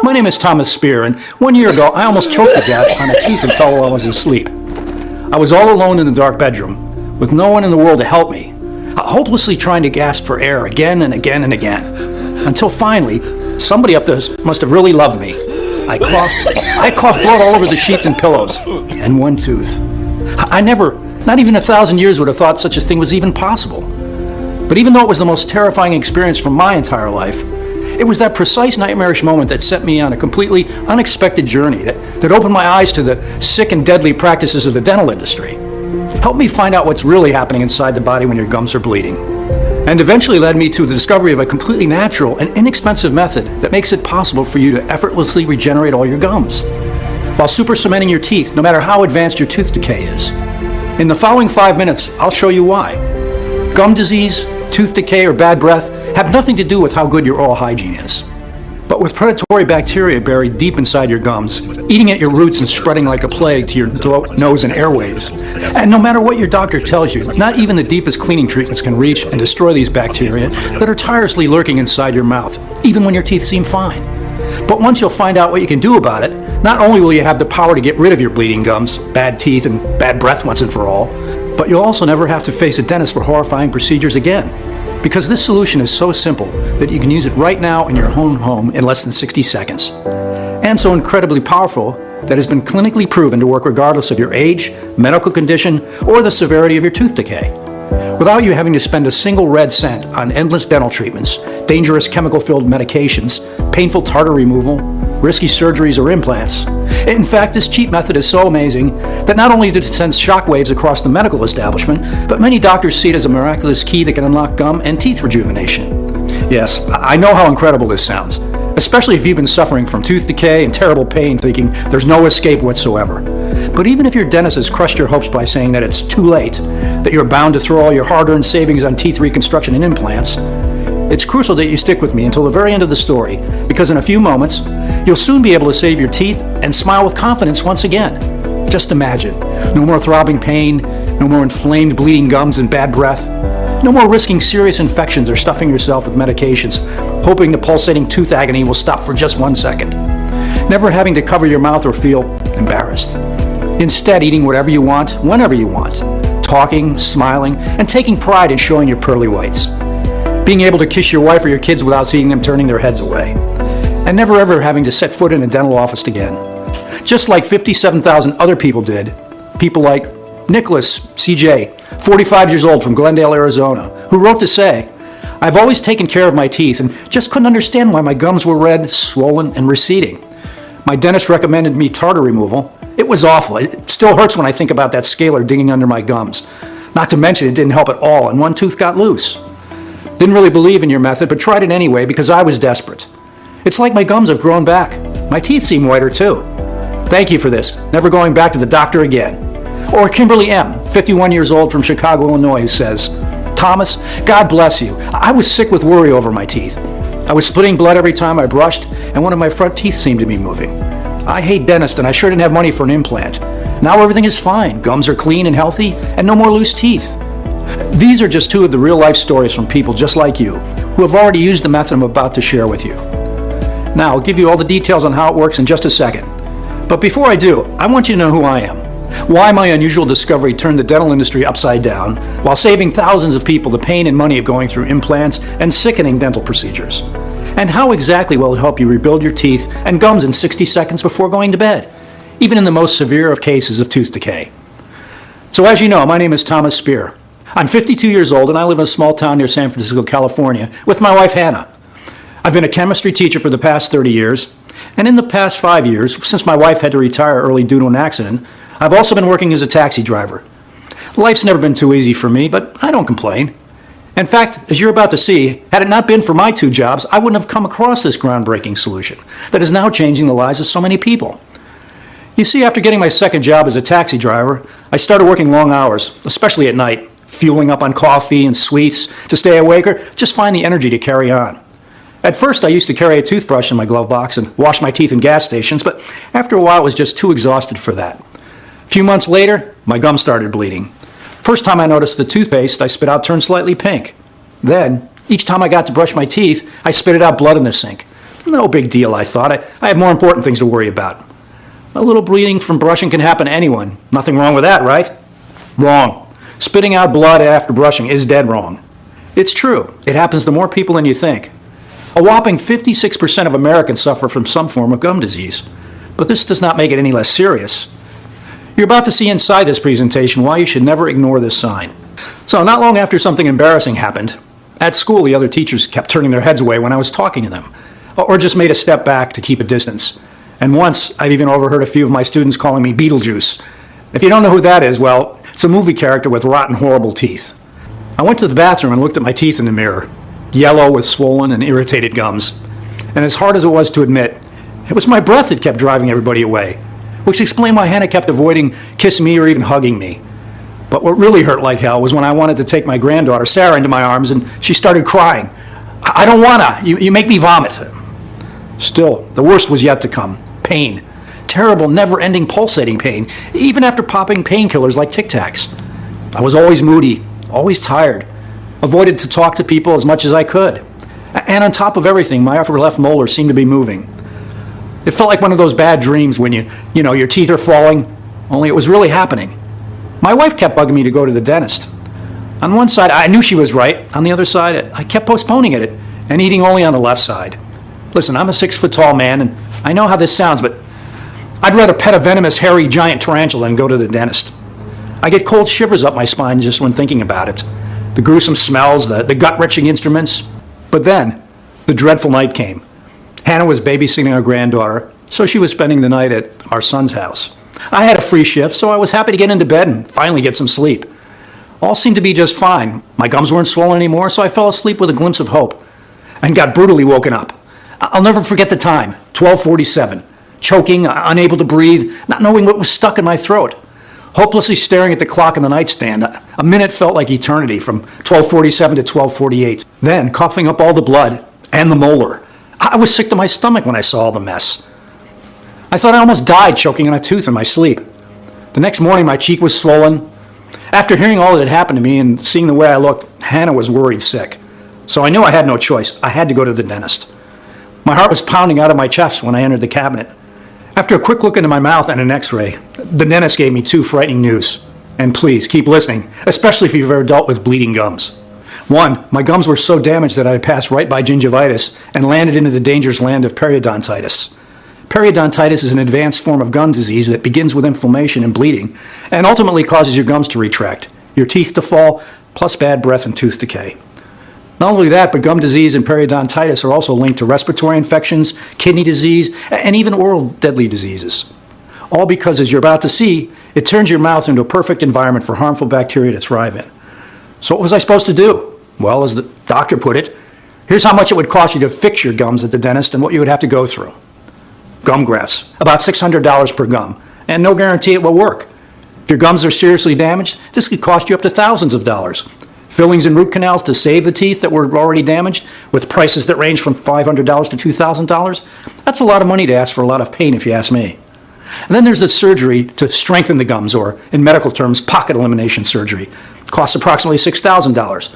My name is Thomas Spear, and 1 year ago I almost choked to death on a tooth and fell while I was asleep. I was all alone in the dark bedroom, with no one in the world to help me, hopelessly trying to gasp for air again and again and again, until finally, somebody up there must have really loved me. I coughed blood all over the sheets and pillows, and one tooth. I never, not even 1,000 years, would have thought such a thing was even possible. But even though it was the most terrifying experience from my entire life, it was that precise nightmarish moment that set me on a completely unexpected journey that opened my eyes to the sick and deadly practices of the dental industry. Helped me find out what's really happening inside the body when your gums are bleeding. And eventually led me to the discovery of a completely natural and inexpensive method that makes it possible for you to effortlessly regenerate all your gums, while super cementing your teeth no matter how advanced your tooth decay is. In the following 5 minutes, I'll show you why. Gum disease, tooth decay, or bad breath have nothing to do with how good your oral hygiene is. But with predatory bacteria buried deep inside your gums, eating at your roots and spreading like a plague to your throat, nose, and airways. And no matter what your doctor tells you, not even the deepest cleaning treatments can reach and destroy these bacteria that are tirelessly lurking inside your mouth, even when your teeth seem fine. But once you'll find out what you can do about it, not only will you have the power to get rid of your bleeding gums, bad teeth, and bad breath once and for all, but you'll also never have to face a dentist for horrifying procedures again. Because this solution is so simple that you can use it right now in your own home in less than 60 seconds. And so incredibly powerful that has been clinically proven to work regardless of your age, medical condition, or the severity of your tooth decay. Without you having to spend a single red cent on endless dental treatments, dangerous chemical-filled medications, painful tartar removal, risky surgeries, or implants. In fact, this cheap method is so amazing that not only did it send shockwaves across the medical establishment, but many doctors see it as a miraculous key that can unlock gum and teeth rejuvenation. Yes, I know how incredible this sounds, especially if you've been suffering from tooth decay and terrible pain thinking there's no escape whatsoever. But even if your dentist has crushed your hopes by saying that it's too late, that you're bound to throw all your hard-earned savings on teeth reconstruction and implants, it's crucial that you stick with me until the very end of the story, because in a few moments, you'll soon be able to save your teeth and smile with confidence once again. Just imagine, no more throbbing pain, no more inflamed bleeding gums and bad breath, no more risking serious infections or stuffing yourself with medications, hoping the pulsating tooth agony will stop for just 1 second. Never having to cover your mouth or feel embarrassed. Instead, eating whatever you want, whenever you want, talking, smiling, and taking pride in showing your pearly whites. Being able to kiss your wife or your kids without seeing them turning their heads away. And never ever having to set foot in a dental office again. Just like 57,000 other people did. People like Nicholas CJ, 45 years old from Glendale, Arizona, who wrote to say, "I've always taken care of my teeth and just couldn't understand why my gums were red, swollen, and receding. My dentist recommended me tartar removal. It was awful. It still hurts when I think about that scaler digging under my gums. Not to mention it didn't help at all, and one tooth got loose. Didn't really believe in your method, but tried it anyway because I was desperate. It's like my gums have grown back. My teeth seem whiter too. Thank you for this. Never going back to the doctor again." Or Kimberly M., 51 years old from Chicago, Illinois, who says, "Thomas, God bless you. I was sick with worry over my teeth. I was splitting blood every time I brushed, and one of my front teeth seemed to be moving. I hate dentists, and I sure didn't have money for an implant. Now everything is fine. Gums are clean and healthy, and no more loose teeth." These are just two of the real-life stories from people just like you, who have already used the method I'm about to share with you. Now, I'll give you all the details on how it works in just a second. But before I do, I want you to know who I am, why my unusual discovery turned the dental industry upside down, while saving thousands of people the pain and money of going through implants and sickening dental procedures, and how exactly will it help you rebuild your teeth and gums in 60 seconds before going to bed, even in the most severe of cases of tooth decay. So as you know, my name is Thomas Spear. I'm 52 years old and I live in a small town near San Francisco, California, with my wife Hannah. I've been a chemistry teacher for the past 30 years, and in the past 5 years, since my wife had to retire early due to an accident, I've also been working as a taxi driver. Life's never been too easy for me, but I don't complain. In fact, as you're about to see, had it not been for my 2 jobs, I wouldn't have come across this groundbreaking solution that is now changing the lives of so many people. You see, after getting my second job as a taxi driver, I started working long hours, especially at night, fueling up on coffee and sweets to stay awake or just find the energy to carry on. At first, I used to carry a toothbrush in my glove box and wash my teeth in gas stations, but after a while, I was just too exhausted for that. A few months later, my gums started bleeding. First time I noticed the toothpaste I spit out turned slightly pink. Then, each time I got to brush my teeth, I spit out blood in the sink. No big deal, I thought. I have more important things to worry about. A little bleeding from brushing can happen to anyone. Nothing wrong with that, right? Wrong. Spitting out blood after brushing is dead wrong. It's true. It happens to more people than you think. A whopping 56% of Americans suffer from some form of gum disease. But this does not make it any less serious. You're about to see inside this presentation why you should never ignore this sign. So, not long after something embarrassing happened, at school the other teachers kept turning their heads away when I was talking to them, or just made a step back to keep a distance. And once, I've even overheard a few of my students calling me Beetlejuice. If you don't know who that is, well, it's a movie character with rotten, horrible teeth. I went to the bathroom and looked at my teeth in the mirror, yellow with swollen and irritated gums. And as hard as it was to admit, it was my breath that kept driving everybody away, which explained why Hannah kept avoiding kissing me or even hugging me. But what really hurt like hell was when I wanted to take my granddaughter, Sarah, into my arms and she started crying. I don't wanna, you make me vomit. Still, the worst was yet to come. Pain. Terrible, never-ending pulsating pain, even after popping painkillers like Tic Tacs. I was always moody, always tired, avoided to talk to people as much as I could. And on top of everything, my upper left molar seemed to be moving. It felt like one of those bad dreams when your teeth are falling, only it was really happening. My wife kept bugging me to go to the dentist. On one side, I knew she was right. On the other side, I kept postponing it and eating only on the left side. Listen, I'm a 6-foot-tall man, and I know how this sounds, but I'd rather pet a venomous, hairy, giant tarantula than go to the dentist. I get cold shivers up my spine just when thinking about it. The gruesome smells, the gut-wrenching instruments. But then, the dreadful night came. Hannah was babysitting our granddaughter, so she was spending the night at our son's house. I had a free shift, so I was happy to get into bed and finally get some sleep. All seemed to be just fine. My gums weren't swollen anymore, so I fell asleep with a glimpse of hope and got brutally woken up. I'll never forget the time, 12:47. Choking, unable to breathe, not knowing what was stuck in my throat. Hopelessly staring at the clock on the nightstand. A minute felt like eternity, from 12:47 to 12:48. Then, coughing up all the blood and the molar. I was sick to my stomach when I saw all the mess. I thought I almost died choking on a tooth in my sleep. The next morning, my cheek was swollen. After hearing all that had happened to me and seeing the way I looked, Hannah was worried sick. So I knew I had no choice. I had to go to the dentist. My heart was pounding out of my chest when I entered the cabinet. After a quick look into my mouth and an x-ray, the dentist gave me 2 frightening news. And please, keep listening, especially if you've ever dealt with bleeding gums. 1, my gums were so damaged that I had passed right by gingivitis and landed into the dangerous land of periodontitis. Periodontitis is an advanced form of gum disease that begins with inflammation and bleeding and ultimately causes your gums to retract, your teeth to fall, plus bad breath and tooth decay. Not only that, but gum disease and periodontitis are also linked to respiratory infections, kidney disease, and even oral deadly diseases. All because, as you're about to see, it turns your mouth into a perfect environment for harmful bacteria to thrive in. So what was I supposed to do? Well, as the doctor put it, here's how much it would cost you to fix your gums at the dentist and what you would have to go through. Gum grafts, about $600 per gum, and no guarantee it will work. If your gums are seriously damaged, this could cost you up to thousands of dollars. Fillings and root canals to save the teeth that were already damaged, with prices that range from $500 to $2,000. That's a lot of money to ask for a lot of pain, if you ask me. And then there's the surgery to strengthen the gums, or in medical terms, pocket elimination surgery. It costs approximately $6,000.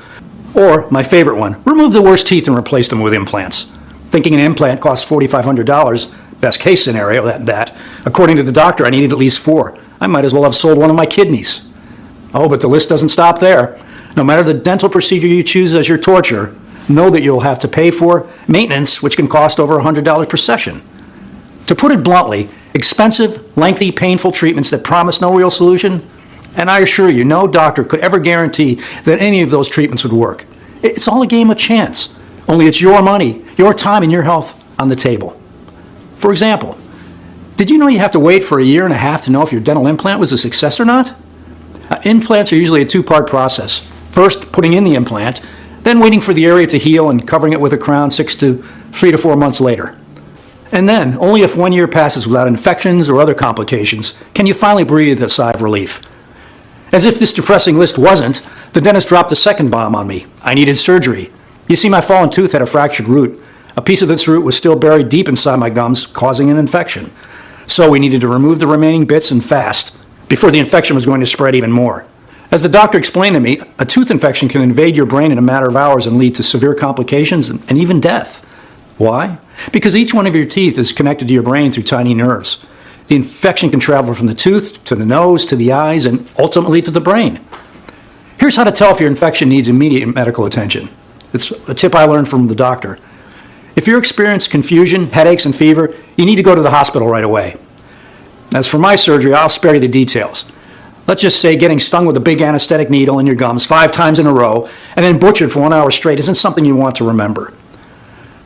Or, my favorite one, remove the worst teeth and replace them with implants. Thinking an implant costs $4,500, best case scenario, that. According to the doctor, I needed at least 4. I might as well have sold one of my kidneys. Oh, but the list doesn't stop there. No matter the dental procedure you choose as your torture, know that you'll have to pay for maintenance, which can cost over $100 per session. To put it bluntly, expensive, lengthy, painful treatments that promise no real solution, and I assure you, no doctor could ever guarantee that any of those treatments would work. It's all a game of chance, only it's your money, your time, and your health on the table. For example, did you know you have to wait for 1.5 years to know if your dental implant was a success or not? Implants are usually a 2-part process. First, putting in the implant, then waiting for the area to heal and covering it with a crown 3 to 4 months later. And then, only if 1 year passes without infections or other complications, can you finally breathe a sigh of relief. As if this depressing list wasn't, the dentist dropped a second bomb on me. I needed surgery. You see, my fallen tooth had a fractured root. A piece of this root was still buried deep inside my gums, causing an infection. So we needed to remove the remaining bits and fast, before the infection was going to spread even more. As the doctor explained to me, a tooth infection can invade your brain in a matter of hours and lead to severe complications and even death. Why? Because each one of your teeth is connected to your brain through tiny nerves. The infection can travel from the tooth to the nose to the eyes and ultimately to the brain. Here's how to tell if your infection needs immediate medical attention. It's a tip I learned from the doctor. If you experience confusion, headaches, and fever, you need to go to the hospital right away. As for my surgery, I'll spare you the details. Let's just say getting stung with a big anesthetic needle in your gums 5 times in a row and then butchered for 1 hour straight isn't something you want to remember.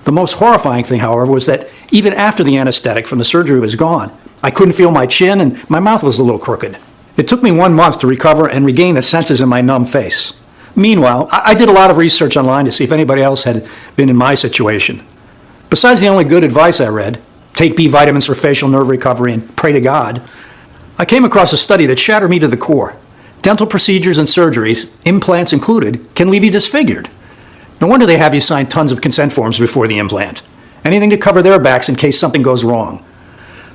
The most horrifying thing, however, was that even after the anesthetic from the surgery was gone, I couldn't feel my chin and my mouth was a little crooked. It took me 1 month to recover and regain the senses in my numb face. Meanwhile, I did a lot of research online to see if anybody else had been in my situation. Besides the only good advice I read, take B vitamins for facial nerve recovery and pray to God, I came across a study that shattered me to the core. Dental procedures and surgeries, implants included, can leave you disfigured. No wonder they have you sign tons of consent forms before the implant. Anything to cover their backs in case something goes wrong.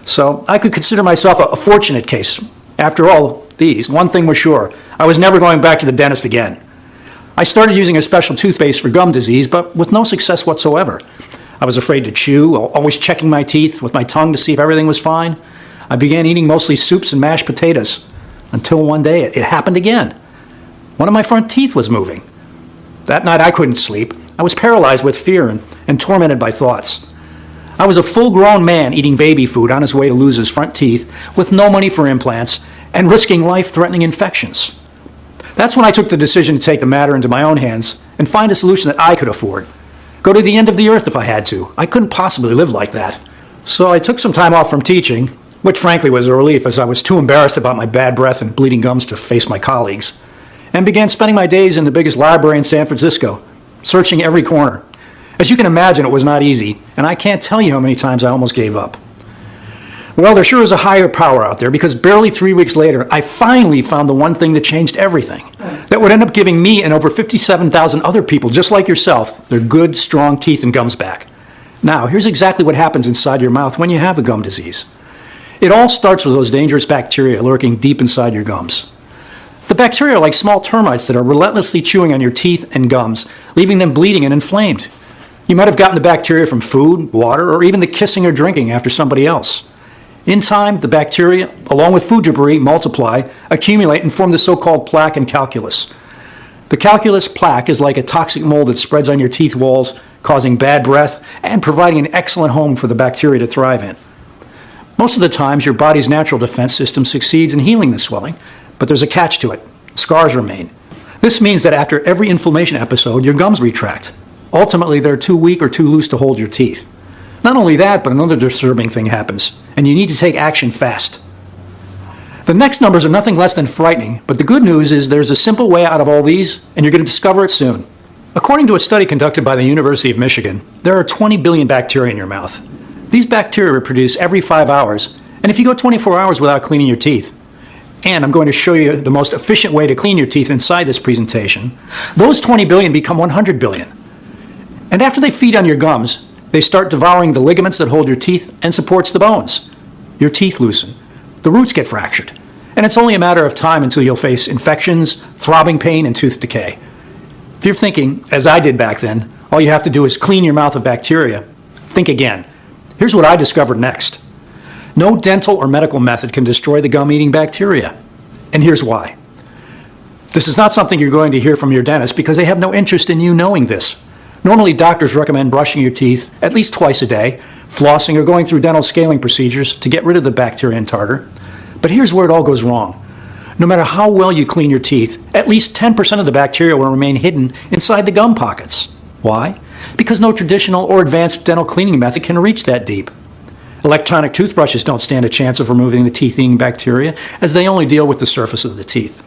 So I could consider myself a fortunate case. After all these, one thing was sure, I was never going back to the dentist again. I started using a special toothpaste for gum disease, but with no success whatsoever. I was afraid to chew, always checking my teeth with my tongue to see if everything was fine. I began eating mostly soups and mashed potatoes, until one day it happened again. One of my front teeth was moving. That night I couldn't sleep. I was paralyzed with fear and tormented by thoughts. I was a full-grown man eating baby food on his way to lose his front teeth with no money for implants and risking life-threatening infections. That's when I took the decision to take the matter into my own hands and find a solution that I could afford. Go to the end of the earth if I had to. I couldn't possibly live like that. So I took some time off from teaching, which frankly was a relief as I was too embarrassed about my bad breath and bleeding gums to face my colleagues, and began spending my days in the biggest library in San Francisco, searching every corner. As you can imagine, it was not easy, and I can't tell you how many times I almost gave up. Well, there sure is a higher power out there, because barely 3 weeks later, I finally found the one thing that changed everything, that would end up giving me and over 57,000 other people just like yourself their good, strong teeth and gums back. Now, here's exactly what happens inside your mouth when you have a gum disease. It all starts with those dangerous bacteria lurking deep inside your gums. The bacteria are like small termites that are relentlessly chewing on your teeth and gums, leaving them bleeding and inflamed. You might have gotten the bacteria from food, water, or even the kissing or drinking after somebody else. In time, the bacteria, along with food debris, multiply, accumulate, and form the so-called plaque and calculus. The calculus plaque is like a toxic mold that spreads on your teeth walls, causing bad breath and providing an excellent home for the bacteria to thrive in. Most of the times, your body's natural defense system succeeds in healing the swelling, but there's a catch to it. Scars remain. This means that after every inflammation episode, your gums retract. Ultimately, they're too weak or too loose to hold your teeth. Not only that, but another disturbing thing happens, and you need to take action fast. The next numbers are nothing less than frightening, but the good news is there's a simple way out of all these, and you're going to discover it soon. According to a study conducted by the University of Michigan, there are 20 billion bacteria in your mouth. These bacteria reproduce every 5 hours, and if you go 24 hours without cleaning your teeth, and I'm going to show you the most efficient way to clean your teeth inside this presentation, those 20 billion become 100 billion. And after they feed on your gums, they start devouring the ligaments that hold your teeth and supports the bones. Your teeth loosen. The roots get fractured. And it's only a matter of time until you'll face infections, throbbing pain, and tooth decay. If you're thinking, as I did back then, all you have to do is clean your mouth of bacteria, think again. Here's what I discovered next. No dental or medical method can destroy the gum-eating bacteria. And here's why. This is not something you're going to hear from your dentist because they have no interest in you knowing this. Normally, doctors recommend brushing your teeth at least twice a day, flossing, or going through dental scaling procedures to get rid of the bacteria and tartar. But here's where it all goes wrong. No matter how well you clean your teeth, at least 10% of the bacteria will remain hidden inside the gum pockets. Why? Because no traditional or advanced dental cleaning method can reach that deep. Electronic toothbrushes don't stand a chance of removing the teeth-eating bacteria, as they only deal with the surface of the teeth.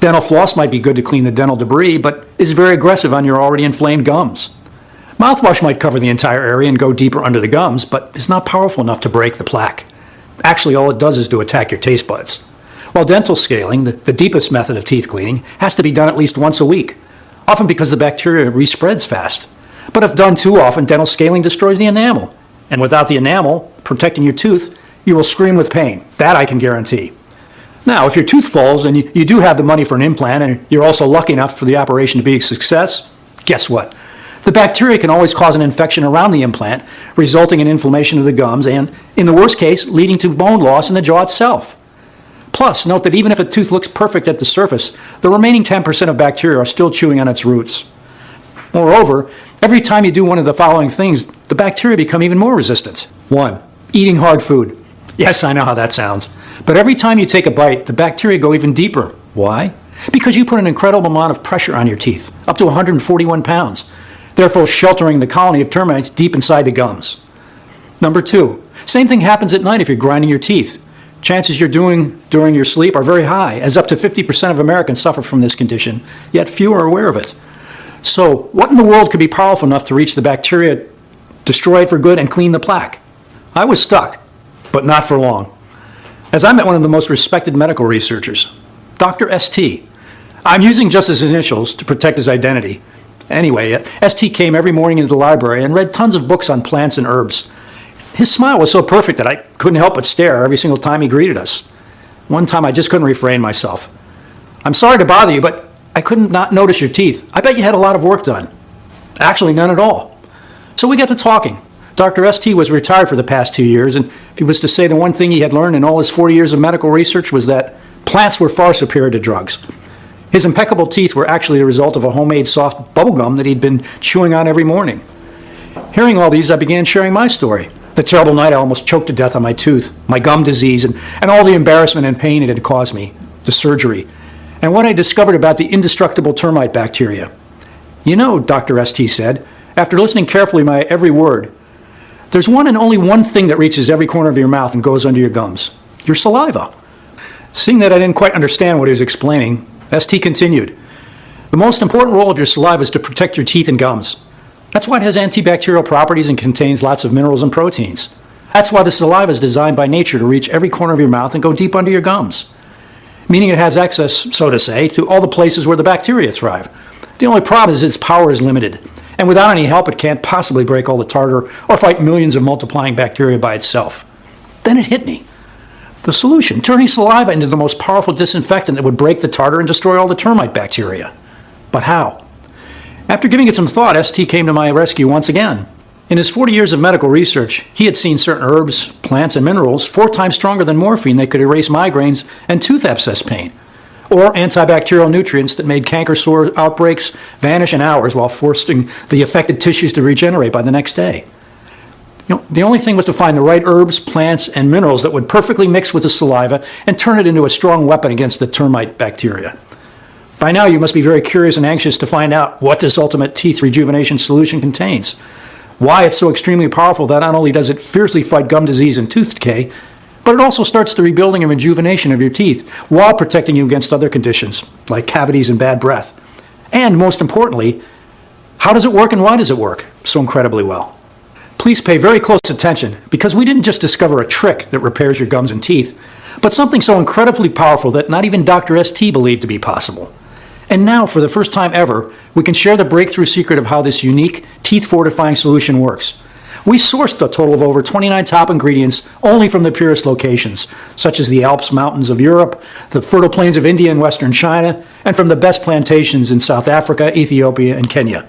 Dental floss might be good to clean the dental debris, but is very aggressive on your already inflamed gums. Mouthwash might cover the entire area and go deeper under the gums, but is not powerful enough to break the plaque. Actually, all it does is to attack your taste buds. While dental scaling, the deepest method of teeth cleaning, has to be done at least once a week, often because the bacteria respreads fast. But if done too often, dental scaling destroys the enamel. And without the enamel protecting your tooth, you will scream with pain. That I can guarantee. Now, if your tooth falls and you do have the money for an implant and you're also lucky enough for the operation to be a success, guess what? The bacteria can always cause an infection around the implant, resulting in inflammation of the gums and, in the worst case, leading to bone loss in the jaw itself. Plus, note that even if a tooth looks perfect at the surface, the remaining 10% of bacteria are still chewing on its roots. Moreover, every time you do one of the following things, the bacteria become even more resistant. 1. Eating hard food. Yes, I know how that sounds. But every time you take a bite, the bacteria go even deeper. Why? Because you put an incredible amount of pressure on your teeth, up to 141 pounds, therefore sheltering the colony of termites deep inside the gums. Number 2. Same thing happens at night if you're grinding your teeth. Chances you're doing during your sleep are very high, as up to 50% of Americans suffer from this condition, yet few are aware of it. So, what in the world could be powerful enough to reach the bacteria, destroy it for good, and clean the plaque? I was stuck, but not for long. As I met one of the most respected medical researchers, Dr. ST. I'm using just his initials to protect his identity. Anyway, ST came every morning into the library and read tons of books on plants and herbs. His smile was so perfect that I couldn't help but stare every single time he greeted us. One time I just couldn't refrain myself. I'm sorry to bother you, but I couldn't not notice your teeth. I bet you had a lot of work done. Actually, none at all. So we got to talking. Dr. ST was retired for the past 2 years, and if he was to say the one thing he had learned in all his 40 years of medical research was that plants were far superior to drugs. His impeccable teeth were actually the result of a homemade soft bubble gum that he'd been chewing on every morning. Hearing all these, I began sharing my story. The terrible night I almost choked to death on my tooth, my gum disease, and all the embarrassment and pain it had caused me, the surgery, and what I discovered about the indestructible termite bacteria. You know, Dr. ST said, after listening carefully to my every word, there's one and only one thing that reaches every corner of your mouth and goes under your gums, your saliva. Seeing that I didn't quite understand what he was explaining, ST continued, the most important role of your saliva is to protect your teeth and gums. That's why it has antibacterial properties and contains lots of minerals and proteins. That's why the saliva is designed by nature to reach every corner of your mouth and go deep under your gums. Meaning it has access, so to say, to all the places where the bacteria thrive. The only problem is its power is limited, and without any help it can't possibly break all the tartar or fight millions of multiplying bacteria by itself. Then it hit me. The solution, turning saliva into the most powerful disinfectant that would break the tartar and destroy all the termite bacteria. But how? After giving it some thought, ST came to my rescue once again. In his 40 years of medical research, he had seen certain herbs, plants, and minerals 4 times stronger than morphine that could erase migraines and tooth abscess pain, or antibacterial nutrients that made canker sore outbreaks vanish in hours while forcing the affected tissues to regenerate by the next day. The only thing was to find the right herbs, plants, and minerals that would perfectly mix with the saliva and turn it into a strong weapon against the termite bacteria. By now, you must be very curious and anxious to find out what this ultimate teeth rejuvenation solution contains, why it's so extremely powerful that not only does it fiercely fight gum disease and tooth decay, but it also starts the rebuilding and rejuvenation of your teeth while protecting you against other conditions, like cavities and bad breath. And most importantly, how does it work and why does it work so incredibly well? Please pay very close attention, because we didn't just discover a trick that repairs your gums and teeth, but something so incredibly powerful that not even Dr. ST believed to be possible. And now, for the first time ever, we can share the breakthrough secret of how this unique, teeth-fortifying solution works. We sourced a total of over 29 top ingredients only from the purest locations, such as the Alps mountains of Europe, the fertile plains of India and western China, and from the best plantations in South Africa, Ethiopia, and Kenya.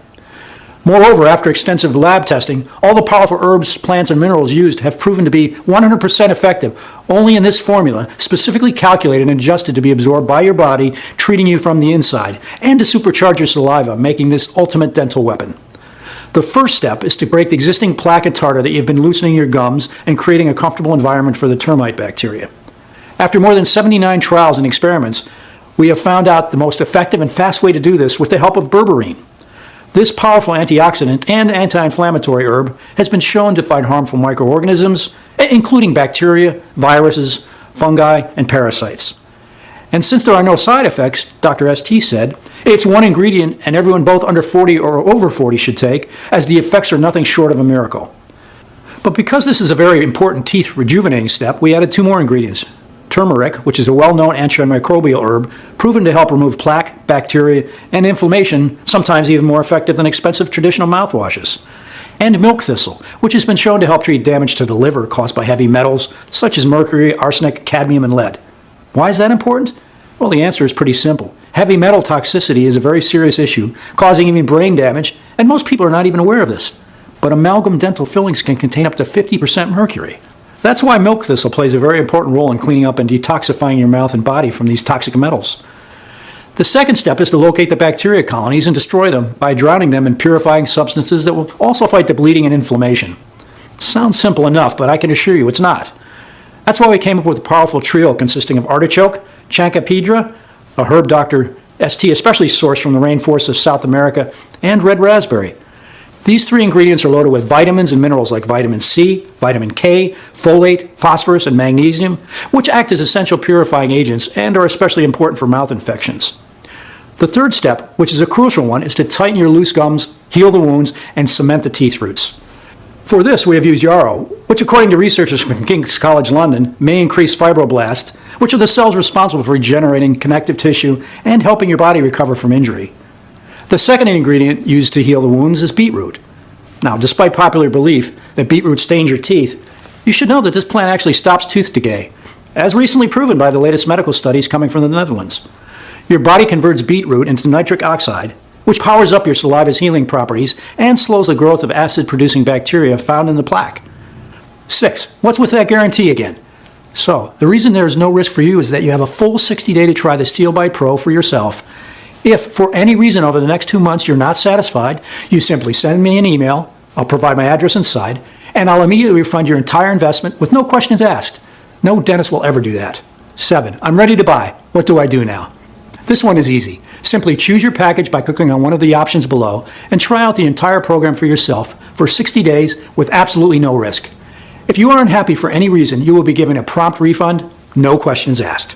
Moreover, after extensive lab testing, all the powerful herbs, plants, and minerals used have proven to be 100% effective only in this formula, specifically calculated and adjusted to be absorbed by your body, treating you from the inside, and to supercharge your saliva, making this ultimate dental weapon. The first step is to break the existing plaque and tartar that you've been loosening in your gums and creating a comfortable environment for the termite bacteria. After more than 79 trials and experiments, we have found out the most effective and fast way to do this with the help of berberine. This powerful antioxidant and anti-inflammatory herb has been shown to fight harmful microorganisms, including bacteria, viruses, fungi, and parasites. And since there are no side effects, Dr. ST said, it's one ingredient and everyone both under 40 or over 40 should take, as the effects are nothing short of a miracle. But because this is a very important teeth rejuvenating step, we added 2 more ingredients. Turmeric, which is a well-known antimicrobial herb, proven to help remove plaque, bacteria, and inflammation, sometimes even more effective than expensive traditional mouthwashes. And milk thistle, which has been shown to help treat damage to the liver caused by heavy metals, such as mercury, arsenic, cadmium, and lead. Why is that important? Well, the answer is pretty simple. Heavy metal toxicity is a very serious issue, causing even brain damage And most people are not even aware of this. But amalgam dental fillings can contain up to 50% mercury. That's why milk thistle plays a very important role in cleaning up and detoxifying your mouth and body from these toxic metals. The second step is to locate the bacteria colonies and destroy them by drowning them in purifying substances that will also fight the bleeding and inflammation. Sounds simple enough, but I can assure you it's not. That's why we came up with a powerful trio consisting of artichoke, chancapedra, a herb Dr. ST especially sourced from the rainforests of South America, and red raspberry. These three ingredients are loaded with vitamins and minerals like vitamin C, vitamin K, folate, phosphorus, and magnesium, which act as essential purifying agents and are especially important for mouth infections. The third step, which is a crucial one, is to tighten your loose gums, heal the wounds, and cement the teeth roots. For this, we have used yarrow, which according to researchers from King's College London may increase fibroblasts, which are the cells responsible for regenerating connective tissue and helping your body recover from injury. The second ingredient used to heal the wounds is beetroot. Now, despite popular belief that beetroot stains your teeth, you should know that this plant actually stops tooth decay, as recently proven by the latest medical studies coming from the Netherlands. Your body converts beetroot into nitric oxide, which powers up your saliva's healing properties and slows the growth of acid-producing bacteria found in the plaque. 6. What's with that guarantee again? So, the reason there is no risk for you is that you have a full 60-day to try the Steel Bite Pro for yourself. If, for any reason over the next 2 months you're not satisfied, you simply send me an email, I'll provide my address inside, and I'll immediately refund your entire investment with no questions asked. No dentist will ever do that. 7. I'm ready to buy. What do I do now? This one is easy. Simply choose your package by clicking on one of the options below and try out the entire program for yourself for 60 days with absolutely no risk. If you are unhappy for any reason, you will be given a prompt refund, no questions asked.